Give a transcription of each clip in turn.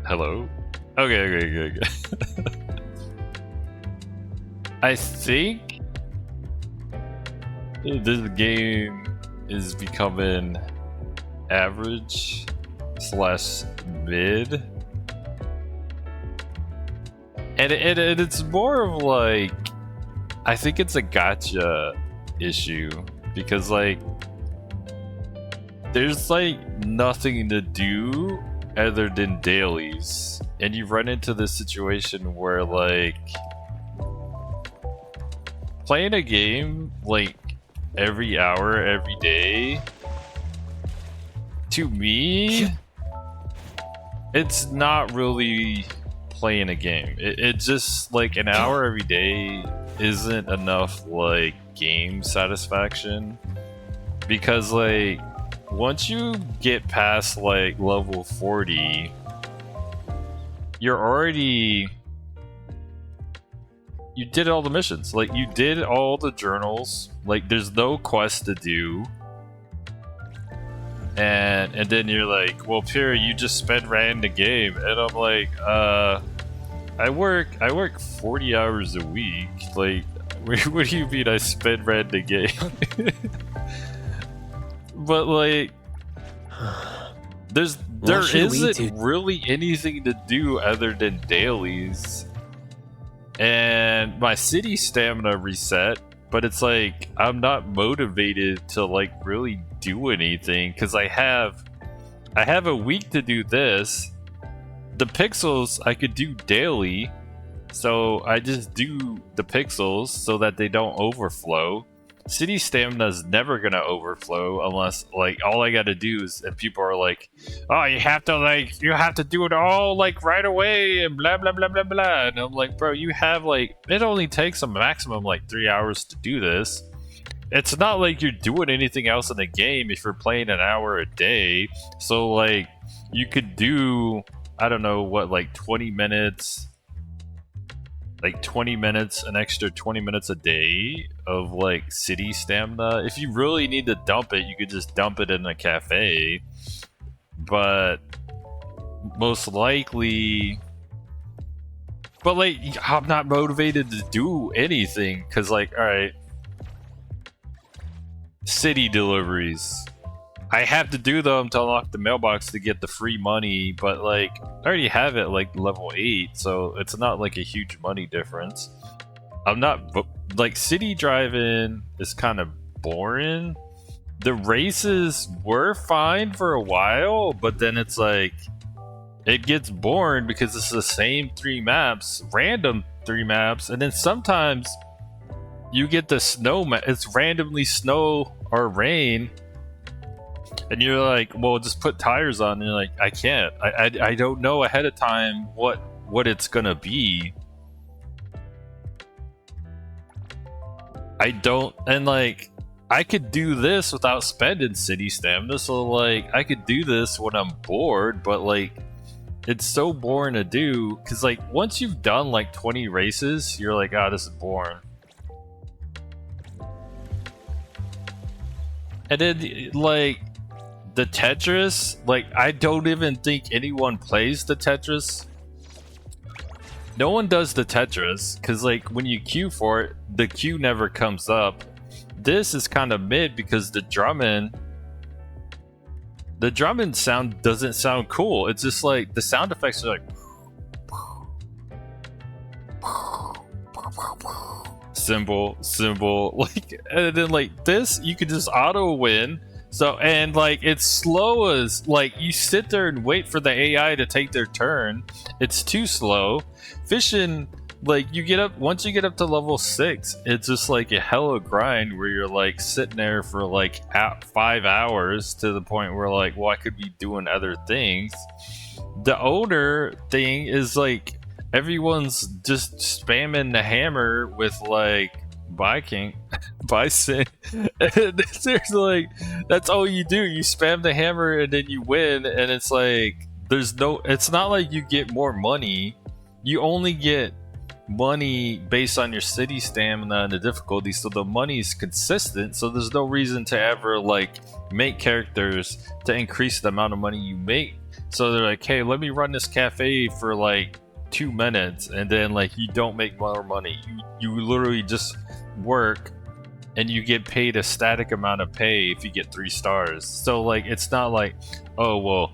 Hello? Okay. I think this game is becoming average slash mid. And it's more of like, I think it's a gacha issue because like there's like nothing to do other than dailies, and you run into this situation where like playing a game like every hour every day, to me it's not really playing a game. It's just like an hour every day isn't enough like game satisfaction, because like once you get past like level 40, you did all the missions, like you did all the journals, like there's no quest to do, and then you're like, well, Pierre, you just sped ran the game, and I'm like, I work 40 hours a week. Like, what do you mean I sped ran the game? But like, there isn't really anything to do other than dailies, and my city stamina reset. But it's like I'm not motivated to like really do anything because I have a week to do this. The pixels I could do daily, so I just do the pixels so that they don't overflow. City stamina is never gonna overflow unless like all I gotta do is, and people are like, oh, you have to do it all like right away and blah blah blah blah blah, and I'm like, bro, you have like, it only takes a maximum like 3 hours to do this. It's not like you're doing anything else in the game if you're playing an hour a day. So like you could do, I don't know what, like 20 minutes, an extra 20 minutes a day of like city stamina. If you really need to dump it, you could just dump it in a cafe. But most likely, but like I'm not motivated to do anything because like, all right, city deliveries, I have to do them to unlock the mailbox to get the free money, but like I already have it like level 8, so it's not like a huge money difference. I'm not like, city driving is kind of boring. The races were fine for a while, but then it's like it gets boring because it's the same 3 maps, random 3 maps, and then sometimes you get the snow it's randomly snow or rain. And you're like, well, just put tires on. And you're like, I can't. I don't know ahead of time what it's gonna be. I don't, and like, I could do this without spending city stamina. So like, I could do this when I'm bored, but like, it's so boring to do because like once you've done like 20 races, you're like, ah, this is boring. And then like, the Tetris, like I don't even think anyone plays the Tetris. No one does the Tetris because like when you queue for it, the queue never comes up. This is kind of mid because the drumming sound doesn't sound cool. It's just like the sound effects are like symbol, like, and then like this, you could just auto win. So, and like it's slow as, like you sit there and wait for the AI to take their turn. It's too slow. Fishing, like you get up, once you get up to level 6, it's just like a hella grind where you're like sitting there for like 5 hours to the point where like, well, I could be doing other things. The owner thing is like everyone's just spamming the hammer with like bison. And there's like, that's all you do. You spam the hammer and then you win, and it's like it's not like you get more money. You only get money based on your city stamina and the difficulty, so the money is consistent, so there's no reason to ever like make characters to increase the amount of money you make So they're like, hey, let me run this cafe for like 2 minutes, and then like you don't make more money. You literally just work and you get paid a static amount of pay if you get 3 stars. So like it's not like, oh well,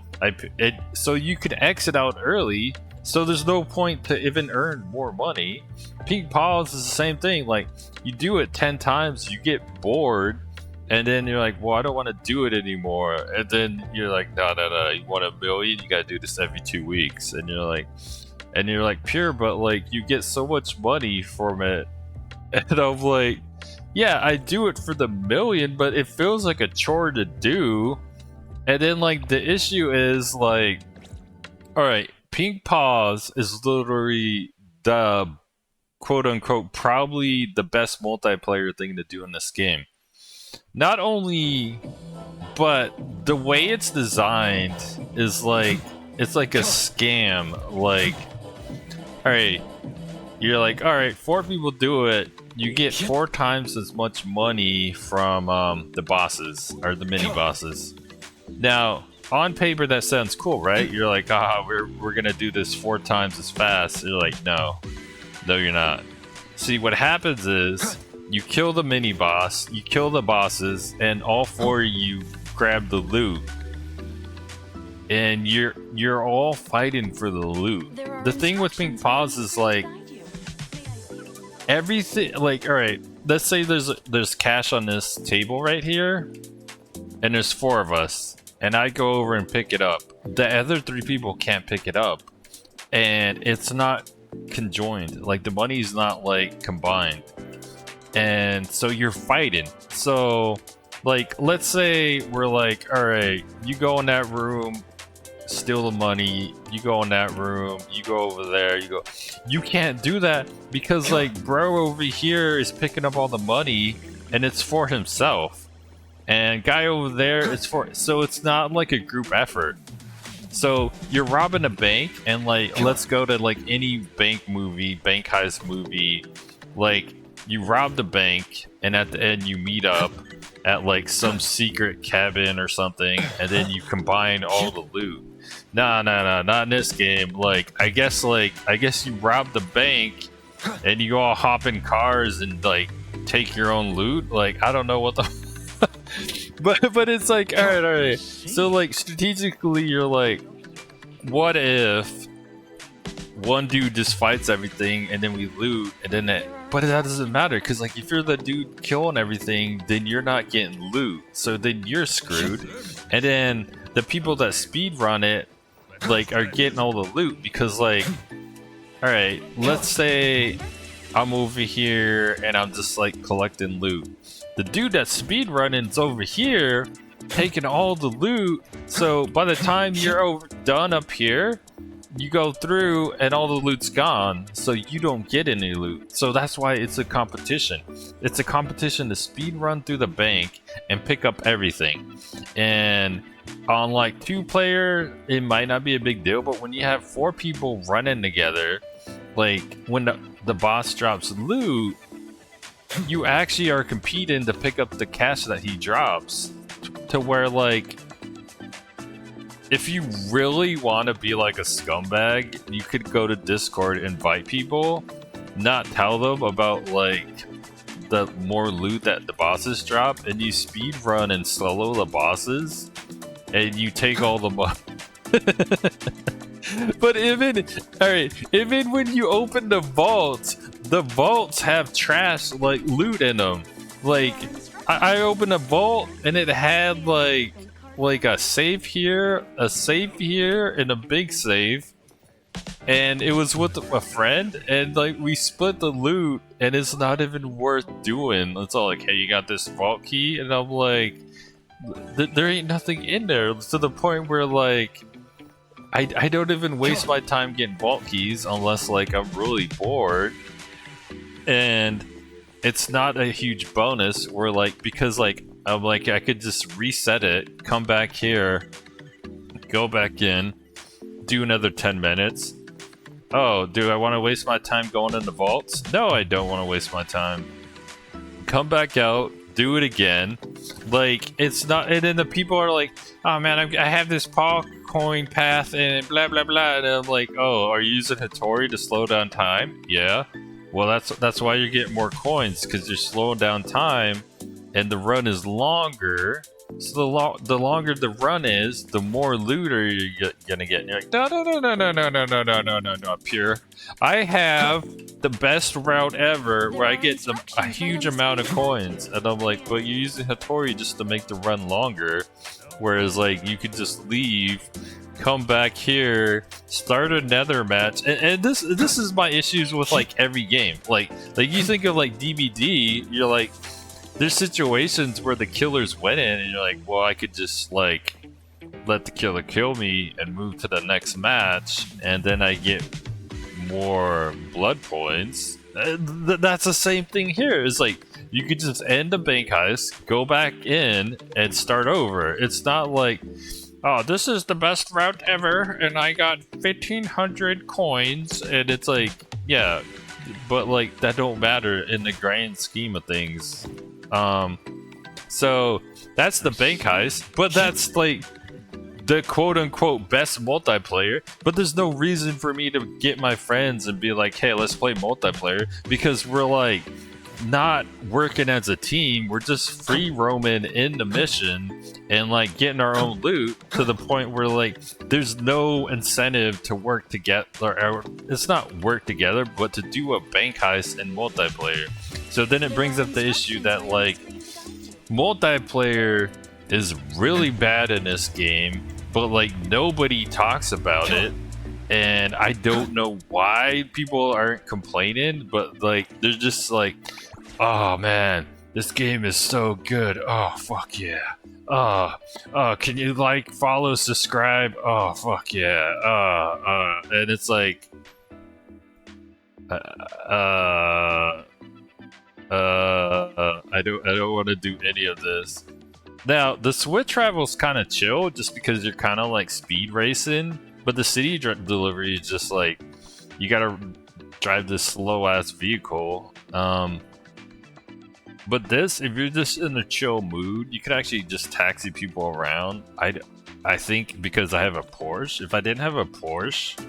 so you could exit out early, so there's no point to even earn more money. Pink Paws is the same thing. Like you do it 10 times, you get bored, and then you're like, well, I don't want to do it anymore. And then you're like, no, you want $1 million, you gotta do this every 2 weeks. And you're like, pure, but like you get so much money from it. And I'm like, yeah, I do it for the $1 million, but it feels like a chore to do. And then like the issue is like, all right, Pink Paws is literally the quote unquote probably the best multiplayer thing to do in this game. Not only, but the way it's designed is like, it's like a scam. Like, all right, you're like, all right, 4 people do it. You get 4 times as much money from the bosses, or the mini bosses. Now, on paper, that sounds cool, right? You're like, we're gonna do this 4 times as fast. You're like, no, you're not. See, what happens is you kill the mini boss, you kill the bosses, and all 4 of you grab the loot. And you're all fighting for the loot. The thing with Pink Paws is like everything. Like, all right, let's say there's cash on this table right here, and there's 4 of us, and I go over and pick it up. The other 3 people can't pick it up, and it's not conjoined. Like the money's not like combined, and so you're fighting. So like, let's say we're like, all right, you go in that room, steal the money, you go in that room, you go over there, you can't do that because like bro over here is picking up all the money and it's for himself, and guy over there is for, so it's not like a group effort. So you're robbing a bank, and like, let's go to like any bank heist movie, like you rob the bank and at the end you meet up at like some secret cabin or something, and then you combine all the loot. Nah, not in this game. Like, I guess you rob the bank and you all hop in cars and like take your own loot. Like, I don't know what the but it's like, all right. So like strategically, you're like, what if one dude just fights everything and then we loot, and then but that doesn't matter, because like if you're the dude killing everything, then you're not getting loot, so then you're screwed. And then the people that speed run it like are getting all the loot, because like, all right, let's say I'm over here and I'm just like collecting loot. The dude that's speed running's over here taking all the loot, so by the time you're done up here, you go through and all the loot's gone, so you don't get any loot. So that's why it's a competition. It's a competition to speed run through the bank and pick up everything. And on like 2-player, it might not be a big deal, but when you have 4 people running together, like when the boss drops loot, you actually are competing to pick up the cash that he drops, to where like, if you really want to be like a scumbag, you could go to Discord, invite people, not tell them about like the more loot that the bosses drop, and you speed run and solo the bosses, and you take all the money. But even when you open the vaults have trash like loot in them. Like I opened a vault and it had like a safe here, and a big safe, and it was with a friend, and like we split the loot, and it's not even worth doing. It's all like, hey, you got this vault key, and I'm like, there ain't nothing in there, to the point where like I don't even waste my time getting vault keys unless like I'm really bored. And it's not a huge bonus, or like, because like I'm like, I could just reset it, come back here, go back in, do another 10 minutes. Oh, do I want to waste my time going in the vaults? No, I don't want to waste my time. Come back out, do it again. Like, it's not, and then the people are like, oh man, I have this paw coin path and blah blah blah, and I'm like, oh, are you using Hattori to slow down time? Yeah. Well, that's why you're getting more coins, because you're slowing down time, and the run is longer. So the longer the run is, the more loot are you gonna get. And you're like, no, Pure. I have the best route ever where I get a huge amount of coins, and I'm like, but you're using Hattori just to make the run longer, whereas like you could just leave, come back here, start another match, and this is my issues with like every game. Like you think of like DBD, you're like, there's situations where the killers went in and you're like, well, I could just like let the killer kill me and move to the next match, and then I get more blood points. That's the same thing here. It's like you could just end the bank heist, go back in, and start over. It's not like, oh, this is the best route ever, and I got 1,500 coins, and it's like, yeah, but like that don't matter in the grand scheme of things. So that's the bank heist, but that's like the quote-unquote best multiplayer, but there's no reason for me to get my friends and be like, hey, let's play multiplayer, because we're like not working as a team. We're just free roaming in the mission and like getting our own loot, to the point where like there's no incentive to work together, or it's not work together, but to do a bank heist in multiplayer. So then it brings up the issue that like multiplayer is really bad in this game, but like nobody talks about it, and I don't know why people aren't complaining, but like they're just like, oh man, this game is so good, oh fuck yeah, can you like, follow, subscribe, oh fuck yeah, and it's like I don't want to do any of this. Now the Switch travel's kind of chill, just because you're kind of like speed racing, but the city delivery is just like, you gotta drive this slow ass vehicle. But this, if you're just in a chill mood, you could actually just taxi people around. I think because I have a Porsche. If I didn't have a Porsche,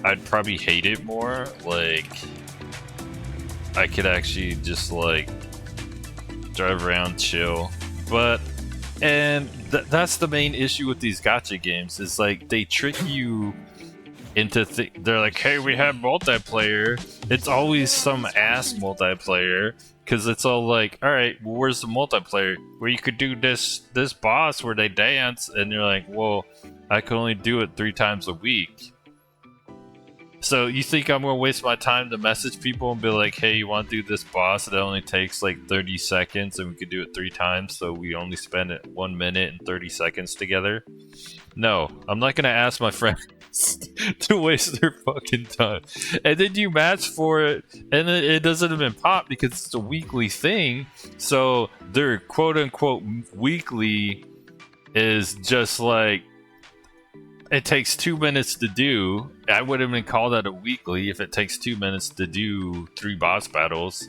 I'd probably hate it more. Like, I could actually just like drive around, chill. But, and that's the main issue with these gacha games, is like they trick you into they're like, hey, we have multiplayer. It's always some ass multiplayer, because it's all like, all right, well, where's the multiplayer where you could do this boss where they dance, and you're like, well, I can only do it 3 times a week. So you think I'm gonna waste my time to message people and be like, hey, you want to do this boss? It only takes like 30 seconds and we could do it 3 times, so we only spend it 1 minute and 30 seconds together? No, I'm not gonna ask my friends to waste their fucking time. And then you match for it, and it doesn't even pop because it's a weekly thing. So their quote-unquote weekly is just like, it takes 2 minutes to do. I wouldn't even call that a weekly if it takes 2 minutes to do 3 boss battles.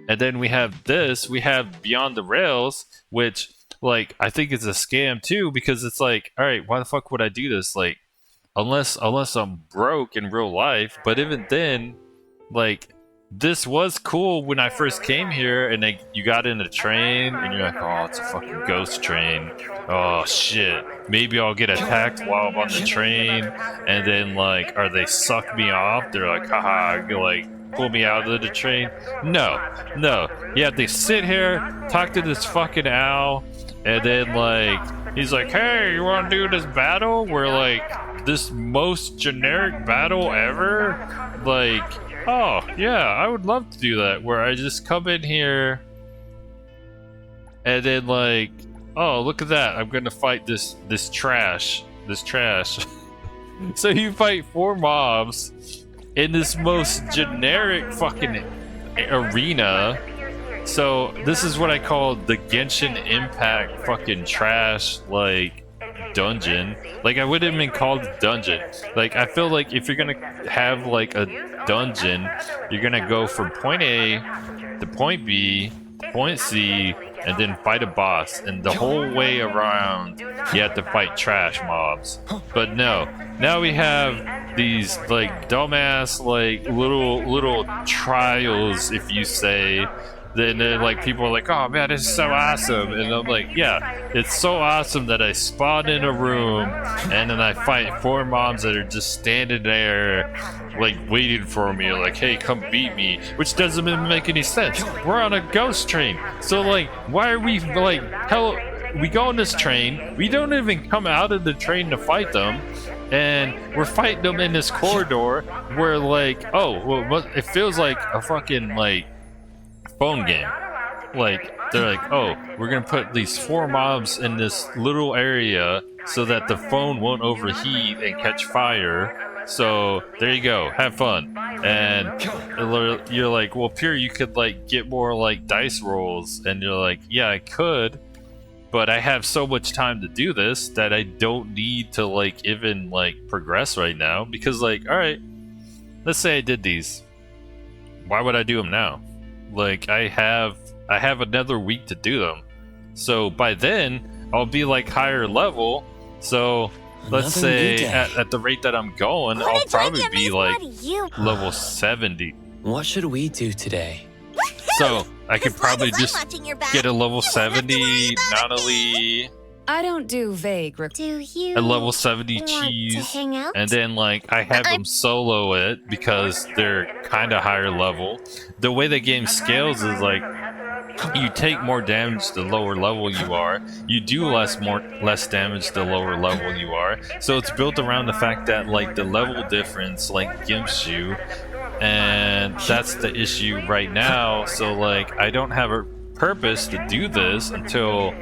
And then we have this, we have Beyond the Rails, which like I think is a scam too, because it's like, all right, why the fuck would I do this? Like, unless I'm broke in real life. But even then, like, this was cool when I first came here, and you got in a train, and you're like, oh, it's a fucking ghost train. Oh shit, maybe I'll get attacked while I'm on the train, and then like, or they suck me off. They're like, haha, like pull me out of the train. No, you have to sit here, talk to this fucking owl, and then like he's like, hey, you want to do this battle? We're like, this most generic battle ever, like, oh yeah, I would love to do that, where I just come in here and then like, oh, look at that, I'm gonna fight this trash. So you fight 4 mobs in this most generic fucking arena. So this is what I call the Genshin Impact fucking trash, like, dungeon. Like, I wouldn't even call it dungeon. Like, I feel like if you're gonna have like a dungeon, you're gonna go from point A to point B, point C and then fight a boss, and the whole way around you have to fight trash mobs. But no, now we have these like dumbass like little trials, if you say. Then like people are like, oh man, this is so awesome, and I'm like, yeah, it's so awesome that I spawn in a room and then I fight 4 mobs that are just standing there like waiting for me, like, hey, come beat me, which doesn't even make any sense. We're on a ghost train, so like, why are we like, hell, we go on this train, we don't even come out of the train to fight them, and we're fighting them in this corridor where like, oh, well, it feels like a fucking like phone game. Like, they're like, oh, we're gonna put these 4 mobs in this little area so that the phone won't overheat and catch fire. So there you go, have fun. And you're like, well, Pure, you could like get more like dice rolls, and you're like, yeah, I could, but I have so much time to do this that I don't need to like even like progress right now, because like, all right, let's say I did these, why would I do them now? Like, I have another week to do them, so by then I'll be like higher level. So let's say at the rate that I'm going, I'll probably be like level 70. What should we do today? So I could probably just get a level 70 Natalie. I don't do vague. Do you a level 70 cheese, and then like I have them solo it because they're kind of higher level. The way the game scales is like you take more damage the lower level you are. You do less damage the lower level you are. So it's built around the fact that like the level difference like gimps you, and that's the issue right now. So like I don't have a purpose to do this until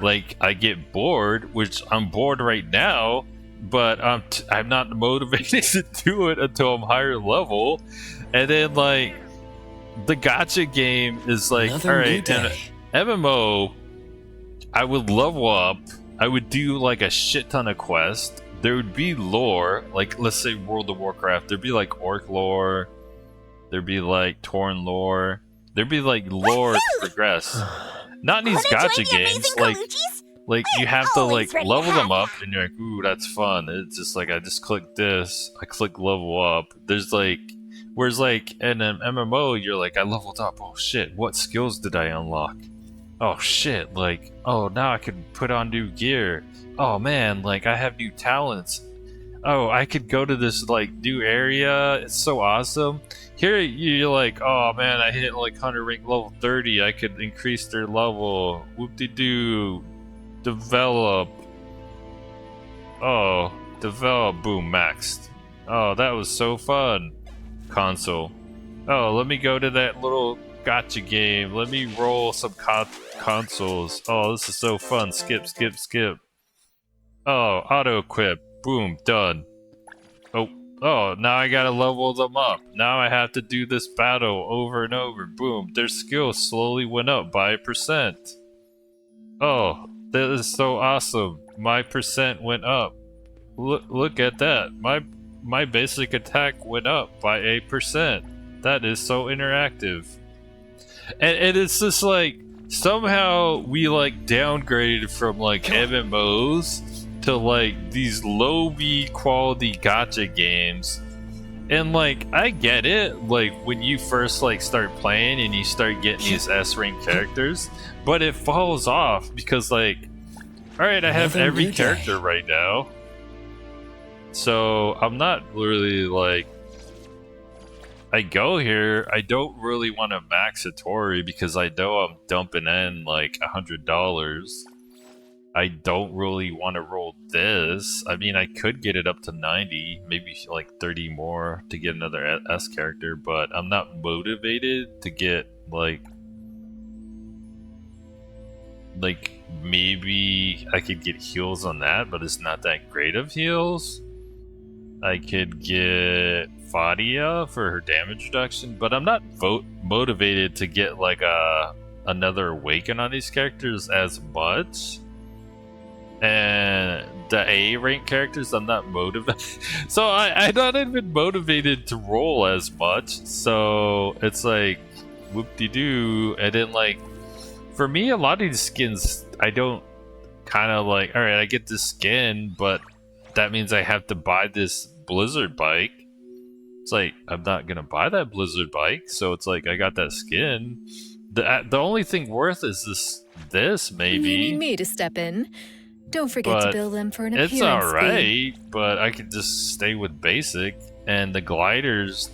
like I get bored, which I'm bored right now, but I'm not motivated to do it until I'm higher level. And then like the gacha game is like, all right, and MMO, I would level up, I would do like a shit ton of quests. There would be lore, like let's say World of Warcraft, there'd be like orc lore, there'd be like Tauren lore, there'd be like lore to progress. Not in these gacha games, like you have to like level them up, and you're like, ooh, that's fun. It's just like I just click this, I click level up. There's like, whereas like in an MMO, you're like, I leveled up. Oh shit, what skills did I unlock? Oh shit, like, oh, now I can put on new gear. Oh man, like I have new talents. Oh, I could go to this like new area. It's so awesome. Here you're like, oh man, I hit like 100 rank level 30. I could increase their level. Whoop-de-doo. Develop. Oh, develop. Boom, maxed. Oh, that was so fun. Console. Oh, let me go to that little gacha game. Let me roll some consoles. Oh, this is so fun. Skip, skip, skip. Oh, auto equip. Boom, done. Oh, now I gotta level them up. Now I have to do this battle over and over. Boom, their skills slowly went up by 1%. Oh, that is so awesome. My percent went up. Look at that. My basic attack went up by 8%. That is so interactive. And it's just like, somehow we like downgraded from like MMOs to like these low B quality gacha games. And like I get it, like when you first like start playing and you start getting these S rank characters, but it falls off because like, alright, I have every character right now, so I'm not really like, I go here, I don't really want to max Satori because I know I'm dumping in like $100. I don't really want to roll this. I mean, I could get it up to 90, maybe like 30 more to get another S character, but I'm not motivated to get like maybe I could get heals on that, but it's not that great of heals. I could get Fadia for her damage reduction, but I'm not motivated to get like another Awaken on these characters as much. And the A rank characters, I'm not motivated. So I'm not even motivated to roll as much. So it's like whoop-de-doo. And then like for me, a lot of these skins, I don't kind of like, alright, I get this skin, but that means I have to buy this Blizzard bike. It's like, I'm not gonna buy that Blizzard bike, so it's like, I got that skin. The only thing worth is this maybe. You need me to step in. Don't forget to bill them for an appearance fee. It's alright, but I could just stay with basic. And the gliders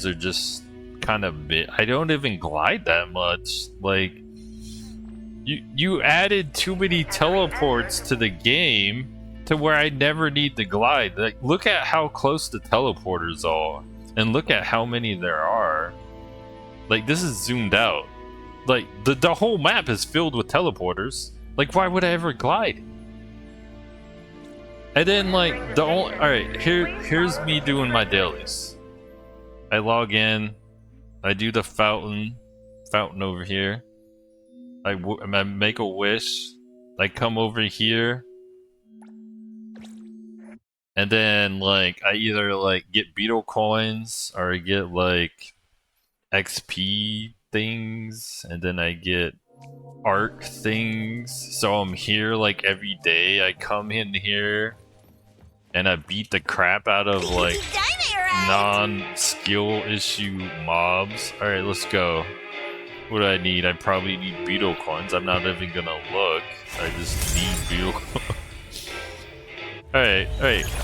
are just kind of bit. I don't even glide that much. Like, you added too many teleports to the game to where I never need to glide. Like, look at how close the teleporters are, and look at how many there are. Like, this is zoomed out. Like, the whole map is filled with teleporters. Like, why would I ever glide? And then, like, alright, here's me doing my dailies. I log in, I do the fountain over here. I make a wish, I come over here, and then, like, I either, like, get beetle coins, or I get, like, XP things, and then I get arc things. So I'm here, like, every day. I come in here, and I beat the crap out of, like, non-skill issue mobs. Alright, let's go. What do I need? I probably need beetle coins. I'm not even gonna look. I just need beetle coins. Alright.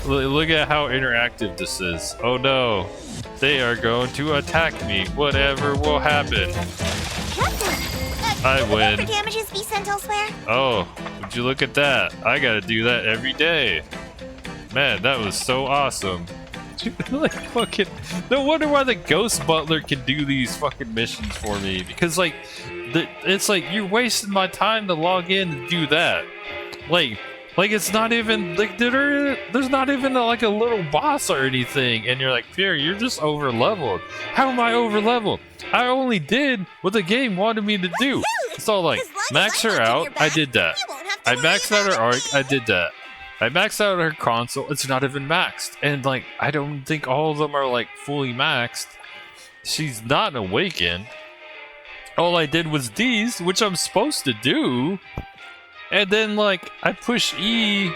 Look at how interactive this is. Oh no. They are going to attack me. Whatever will happen. I win. For damages be sent elsewhere? Oh, would you look at that? I gotta do that every day. Man, that was so awesome. Like, fucking, no wonder why the Ghost Butler can do these fucking missions for me. Because, like, it's like, you're wasting my time to log in and do that. Like it's not even, like, there's not even, like, a little boss or anything. And you're like, Pierre, you're just over-leveled. How am I over-leveled? I only did what the game wanted me to do. So, like, max her out, I did that. I maxed out her arc, I did that. I maxed out her console, it's not even maxed. And, like, I don't think all of them are, like, fully maxed. She's not awakened. All I did was these, which I'm supposed to do. And then, like, I push E,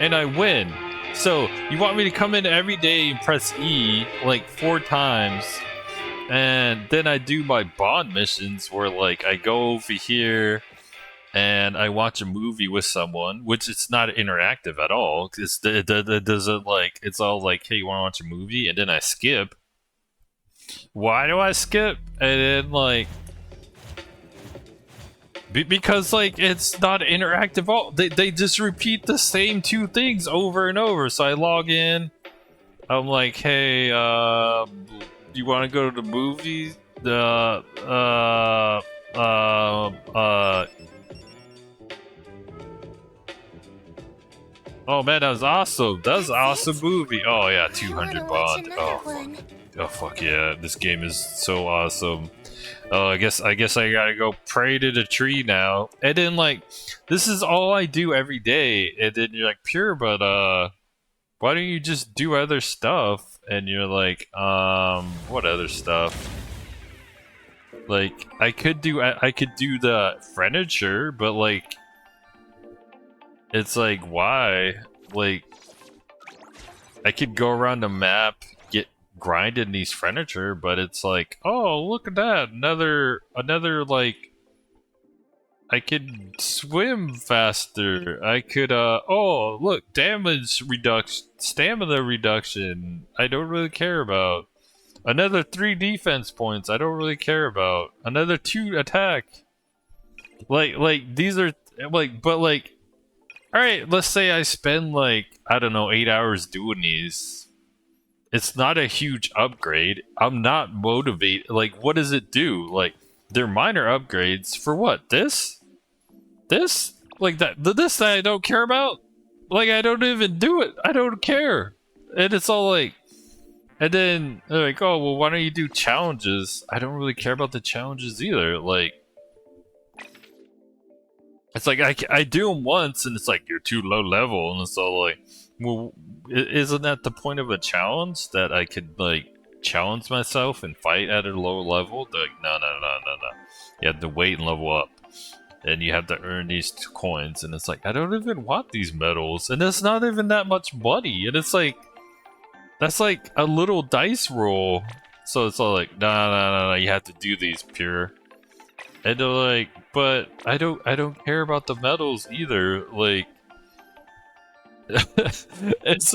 and I win. So, you want me to come in every day and press E, like, 4 times. And then I do my bond missions where, like, I go over here and I watch a movie with someone, which it's not interactive at all. It doesn't, like, it's all like, hey, you want to watch a movie? And then I skip. Why do I skip? And then, like, because, like, it's not interactive at all. They just repeat the same 2 things over and over. So I log in. I'm like, hey, you want to go to the movies? Oh man, that was awesome. That was an awesome movie. Oh yeah, 200 bond. Oh fuck yeah, this game is so awesome. Oh, I guess I gotta go pray to the tree now. And then, like, this is all I do every day. And then you're like, Pure, but why don't you just do other stuff? And you're like, what other stuff? Like, I could do the furniture, but, like, it's like, why? Like, I could go around the map, get grinding these furniture, but it's like, oh, look at that, another, like, I could swim faster. I could, oh, look, damage reduction, stamina reduction. I don't really care about. Another 3 defense points. I don't really care about. Another 2 attack. Like these are, like, but, like, alright, let's say I spend, like, I don't know, 8 hours doing these. It's not a huge upgrade. I'm not motivated. Like, what does it do? Like, they're minor upgrades. For what? This? This? Like, this that I don't care about? Like, I don't even do it. I don't care. And it's all like... And then, they're like, oh, well, why don't you do challenges? I don't really care about the challenges either. Like... It's like, I do them once, and it's like, you're too low level, and it's all like, well, isn't that the point of a challenge? That I could, like, challenge myself and fight at a low level? They're like, no. You have to wait and level up. and you have to earn these coins, and it's like, I don't even want these medals, and it's not even that much money, and it's like, that's like a little dice roll. So it's all like, nah, you have to do these pure. And they're like, but I don't care about the medals either. Like, it's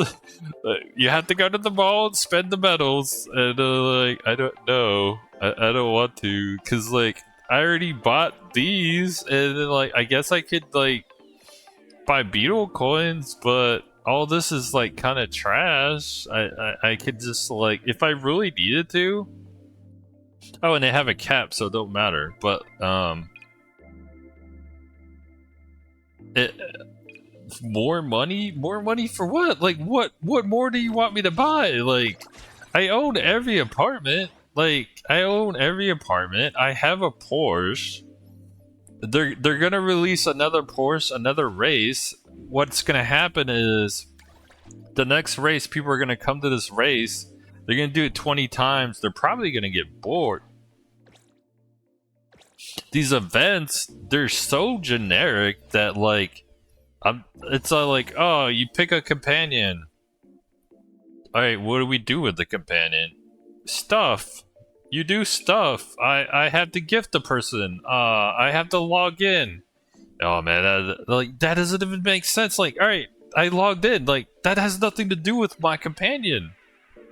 you have to go to the mall and spend the medals, and like, I don't know, I don't want to, cause like I already bought these, and then like I guess I could like buy beetle coins, but all this is like kind of trash. I could just like, if I really needed to. Oh, and they have a cap, so it don't matter. But it, more money for what? Like what more do you want me to buy? Like, I own every apartment. I have a Porsche. They're gonna release another Porsche, another race. What's gonna happen is the next race, people are gonna come to this race. They're gonna do it 20 times. They're probably gonna get bored. These events, they're so generic that like, it's like, oh, you pick a companion. All right, what do we do with the companion? Stuff. You do stuff. I have to gift the person. I have to log in. Oh man, that doesn't even make sense. Like, all right, I logged in. Like, that has nothing to do with my companion.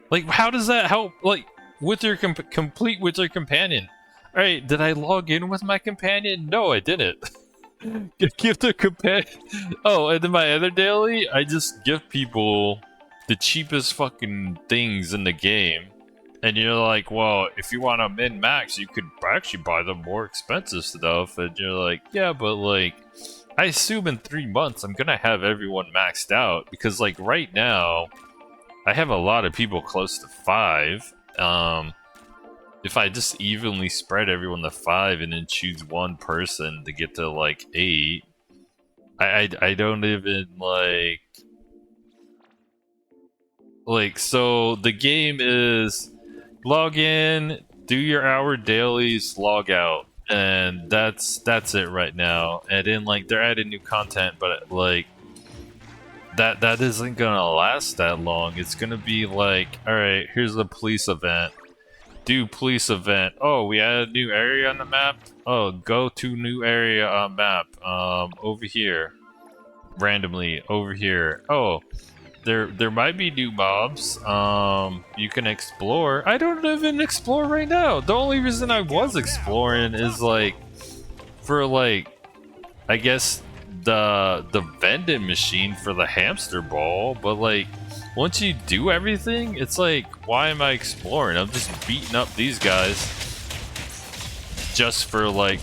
Like, how does that help? Like, with your complete with your companion. All right, did I log in with my companion? No, I didn't. Give the companion. Oh, and then my other daily, I just give people the cheapest fucking things in the game. And you're like, well, if you want to min-max, you could actually buy the more expensive stuff. And you're like, yeah, but like, I assume in 3 months I'm gonna have everyone maxed out. Because like right now, I have a lot of people close to 5. If I just evenly spread everyone to 5 and then choose one person to get to like 8, I don't even like, so the game is log in, do your hour dailies, log out, and that's it right now. And then like they're adding new content, but like that isn't gonna last that long. It's gonna be like, all right, here's the police event. Do police event. Oh, we added a new area on the map. Oh, go to new area on map. Over here, randomly over here. Oh, there might be new mobs. You can explore. I don't even explore right now. The only reason I was exploring is like for like, I guess the vending machine for the hamster ball, but like once you do everything, it's like, why am I exploring? I'm just beating up these guys just for like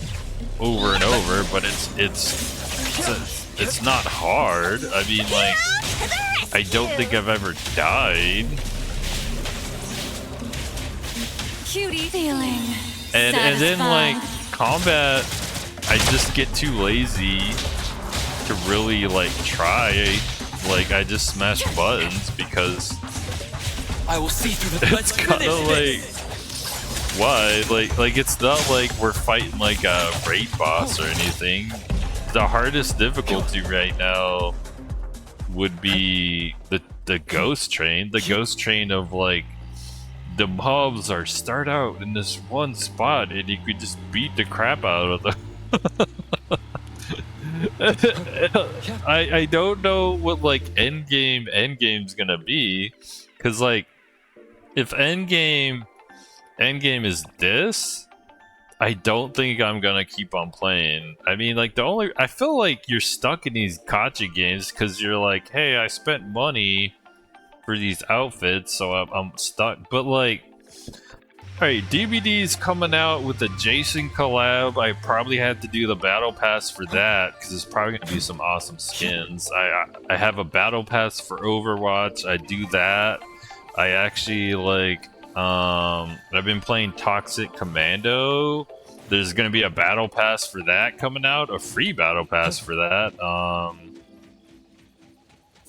over and over, but it's not hard. I mean, like, I don't think I've ever died. Cutie feeling. And then like combat, I just get too lazy to really like try. Like, I just smash buttons because I will see through the it's kind of like, why? Like it's not like we're fighting like a raid boss or anything. The hardest difficulty right now would be the ghost train. The ghost train of like, the mobs are start out in this one spot and you could just beat the crap out of them. I don't know what like endgame's gonna be, because like if endgame is this, I don't think I'm gonna keep on playing. I mean, like I feel like you're stuck in these gacha games because you're like, hey, I spent money for these outfits, so I'm stuck. But like, alright, DVD's coming out with the Jason collab. I probably had to do the battle pass for that because there's probably gonna be some awesome skins. I have a battle pass for Overwatch. I do that. I actually like I've been playing Toxic Commando. There's gonna be a battle pass for that coming out, a free battle pass for that.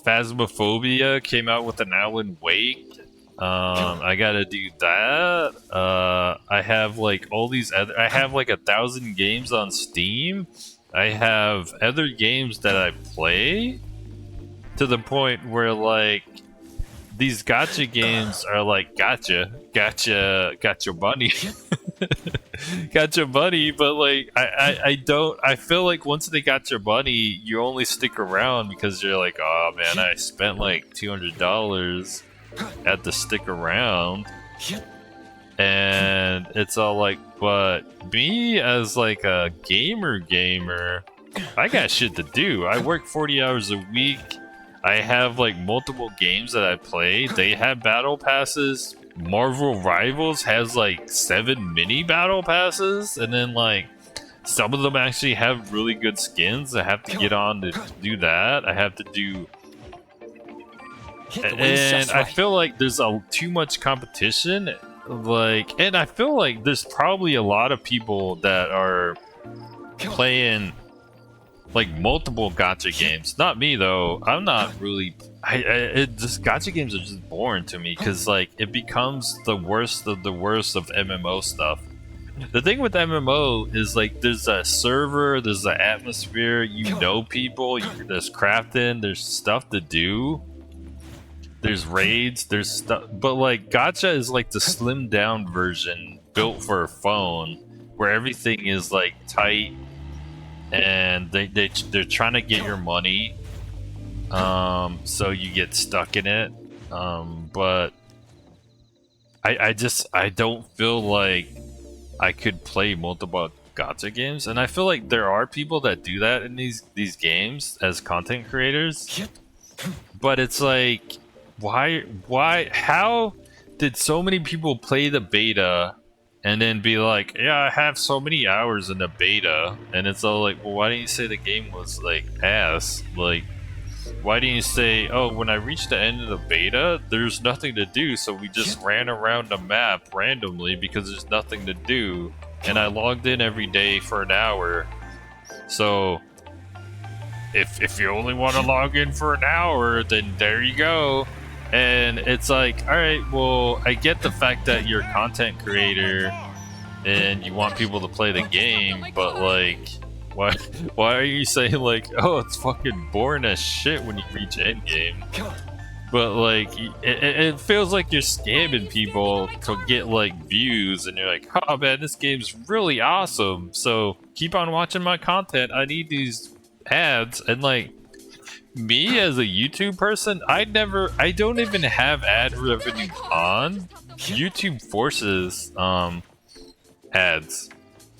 Phasmophobia came out with an Alan Wake I gotta do that. I have like all these other. I have like 1,000 games on Steam. I have other games that I play to the point where like these gacha games are like gotcha bunny, gotcha bunny. But like I don't. I feel like once they got your bunny, you only stick around because you're like, oh man, I spent like $200. Had to stick around, and it's all like, but me as like a gamer, I got shit to do. I work 40 hours a week. I have like multiple games that I play. They have battle passes. Marvel Rivals has like 7 mini battle passes, and then like some of them actually have really good skins. I have to get on to do that. I have to do. And I feel like there's too much competition, like, and I feel like there's probably a lot of people that are playing like multiple gacha games. Not me though. I'm not really. Just gacha games are just boring to me because like it becomes the worst of the worst of MMO stuff. The thing with MMO is like there's a server, there's an atmosphere, you know people, there's crafting, there's stuff to do. There's raids, there's stuff, but like gacha is like the slimmed down version built for a phone, where everything is like tight, and they're trying to get your money, so you get stuck in it. But I don't feel like I could play multiple gacha games, and I feel like there are people that do that in these games as content creators, but it's like. Why, how did so many people play the beta and then be like, yeah, I have so many hours in the beta, and it's all like, well, why didn't you say the game was like ass? Like, why didn't you say, oh, when I reached the end of the beta, there's nothing to do, so we just ran around the map randomly because there's nothing to do, and I logged in every day for an hour, so if you only want to log in for an hour, then there you go. And it's like, all right, well, I get the fact that you're a content creator and you want people to play the game, but like, why are you saying like, oh, it's fucking boring as shit when you reach endgame? But like, it feels like you're scamming people to get like views, and you're like, oh man, this game's really awesome, so keep on watching my content. I need these ads. And like, me as a YouTube person, I don't even have ad revenue on. YouTube forces ads.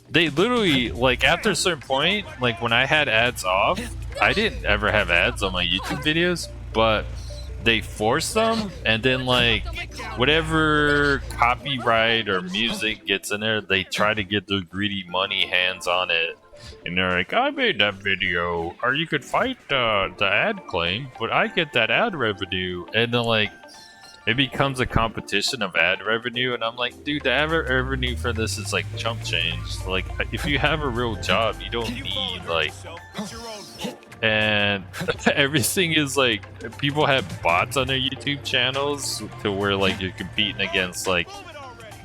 They literally, like, after a certain point, like when I had ads off, I didn't ever have ads on my YouTube videos, but they force them, and then like whatever copyright or music gets in there, they try to get their greedy money hands on it. And they're like, I made that video, or you could fight the ad claim, but I get that ad revenue. And then like, it becomes a competition of ad revenue, and I'm like, dude, the ad revenue for this is like chump change. Like, if you have a real job, you don't need like, and everything is like, people have bots on their YouTube channels to where like you're competing against like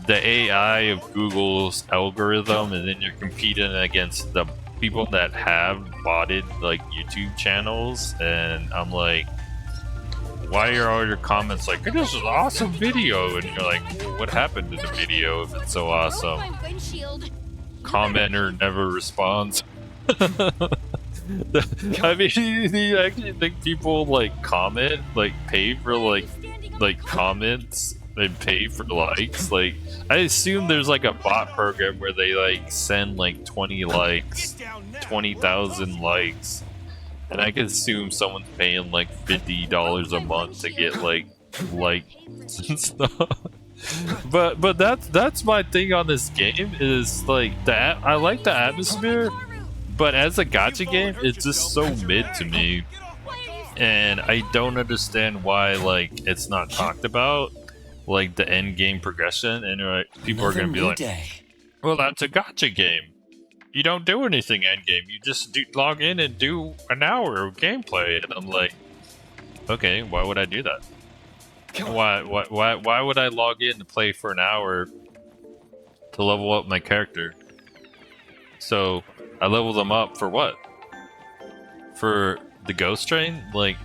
the AI of Google's algorithm, and then you're competing against the people that have botted like YouTube channels. And I'm like, why are all your comments like, this is an awesome video? And you're like, well, what happened to the video if it's so awesome? Commenter never responds. I mean, do you actually think people like comment, like pay for like comments and pay for likes? Like, I assume there's like a bot program where they like send like 20 likes, 20,000 likes, and I can assume someone's paying like $50 a month to get like likes and stuff. But that's my thing on this game is like that. I like the atmosphere, but as a gacha game, it's just so mid to me, and I don't understand why like it's not talked about, like the end game progression. And like, people are gonna be like, well, that's a gacha game. You don't do anything end game. You just log in and do an hour of gameplay. And I'm like, okay, why would I do that? Why would I log in to play for an hour to level up my character? So I level them up for what? For the ghost train? Like,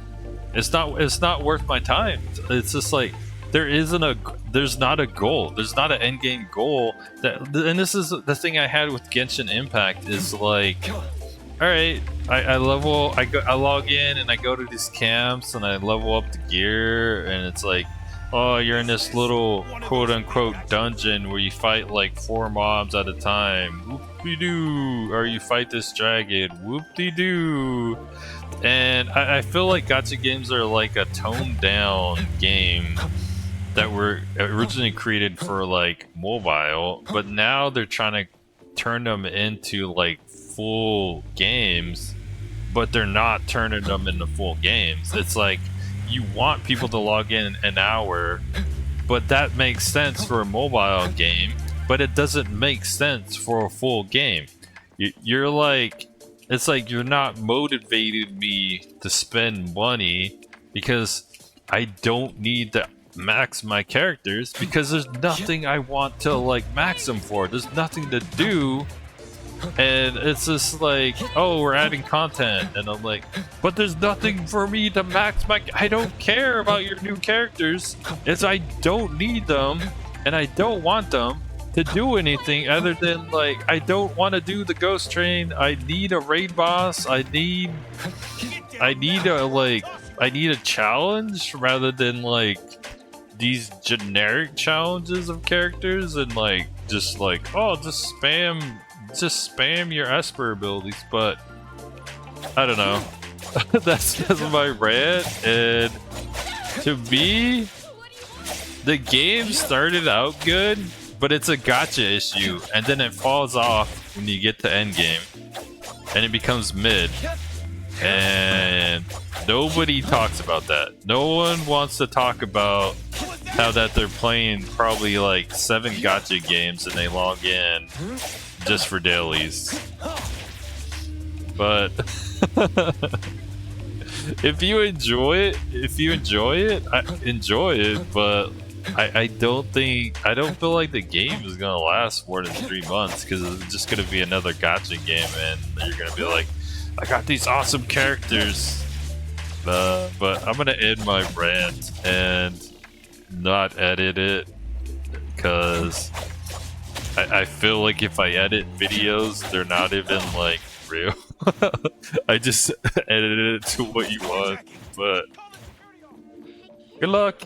it's not worth my time. It's just like there's not a goal. There's not an end game goal. And this is the thing I had with Genshin Impact is like, all right, I log in and I go to these camps and I level up the gear and it's like, oh, you're in this little quote unquote dungeon where you fight like 4 mobs at a time. Whoop-de-doo. Or you fight this dragon. Whoop-de-doo. And I feel like gacha games are like a toned down game that were originally created for like mobile, but now they're trying to turn them into like full games, but they're not turning them into full games. It's like you want people to log in an hour, but that makes sense for a mobile game, but it doesn't make sense for a full game. You're like, it's like you're not motivating me to spend money because I don't need to max my characters because there's nothing I want to like max them for. There's nothing to do. And it's just like, oh, we're adding content. And I'm like, but there's nothing for me to max my... I don't care about your new characters. It's I don't need them. And I don't want them to do anything other than like, I don't want to do the ghost train. I need a raid boss. I need a challenge rather than like these generic challenges of characters and like just like, oh, just spam your Esper abilities. But I don't know. that's my rant. And to me, the game started out good, but it's a gacha issue, and then it falls off when you get to endgame, and it becomes mid. And nobody talks about that. No one wants to talk about how that they're playing probably like 7 gacha games and they log in just for dailies. But if you enjoy it, I enjoy it, but I don't feel like the game is gonna last more than 3 months because it's just gonna be another gacha game and you're gonna be like, I got these awesome characters. But I'm gonna end my rant and not edit it because I feel like if I edit videos, they're not even like real. I just edited it to what you want, but good luck.